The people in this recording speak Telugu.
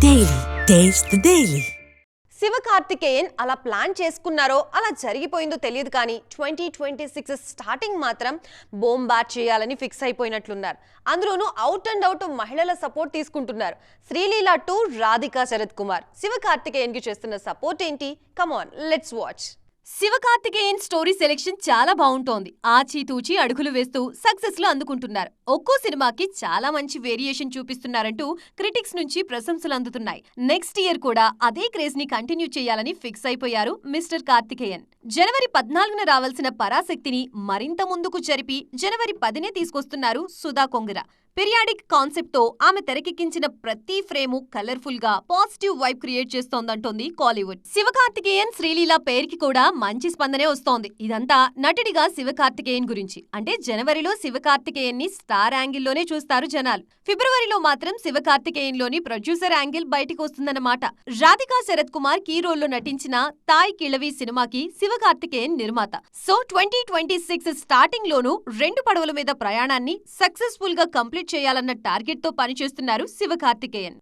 Daily. Taste the Daily. Sivakarthikeyan అలా ప్లాన్ చేసుకున్నారో అలా జరిగిపోయిందో తెలియదు కానీ 2026 స్టార్టింగ్ మాత్రం బోంబాట్ చేయాలని ఫిక్స్ అయిపోయినట్లున్నారు. అందులోనూ అవుట్ అండ్ అవుట్ మహిళల సపోర్ట్ తీసుకుంటున్నారు. శ్రీలీల టు రాధికా శరత్ కుమార్ శివకార్తికేయన్ కి చేస్తున్న సపోర్ట్ ఏంటి? Come on, let's watch. Sivakarthikeyan story selection చాలా బాగుంటోంది. ఆచితూచి అడుగులు వేస్తూ సక్సెస్ లో అందుకుంటున్నారు. ఒక్కో సినిమాకి చాలా మంచి వేరియేషన్ చూపిస్తున్నారంటూ క్రిటిక్స్ నుంచి ప్రశంసలు అందుతున్నాయి. నెక్స్ట్ ఇయర్ కూడా అదే క్రేజ్ ని కంటిన్యూ చేయాలని ఫిక్స్ అయిపోయారు మిస్టర్ కార్తికేయన్. జనవరి 14న రావాల్సిన పరాశక్తిని మరింత ముందుకు జరిపి జనవరి 10నే తీసుకొస్తున్నారు సుధా కొంగర. పీరియాడిక్ కాన్సెప్ట్ తో ఆమె తెరకెక్కించిన ప్రతి ఫ్రేము కలర్ఫుల్ గా పాజిటివ్ వైబ్ క్రియేట్ చేస్తోందంటోంది కాలీవుడ్. శివకార్తికేయన్ శ్రీలీల పేరుకి కూడా మంచి స్పందనే వస్తోంది. ఇదంతా నటుడిగా శివకార్తికేయన్ గురించి. అంటే జనవరిలో శివకార్తికేయన్ ని స్టార్ యాంగిల్లోనే చూస్తారు జనాలు. ఫిబ్రవరిలో మాత్రం శివకార్తికేయన్ లోని ప్రొడ్యూసర్ యాంగిల్ బయటికి వస్తుందన్నమాట. రాధికా శరత్ కుమార్ కీ రోల్లో నటించిన తాయ్ కిళవి సినిమాకి శివకార్తికేయన్ నిర్మాత. సో 2026 స్టార్టింగ్ లోనూ 2 పడవల మీద ప్రయాణాన్ని సక్సెస్ఫుల్ గా కంప్లీట్ చేయాలన్న టార్గెట్ తో పనిచేస్తున్నారు శివకార్తికేయన్.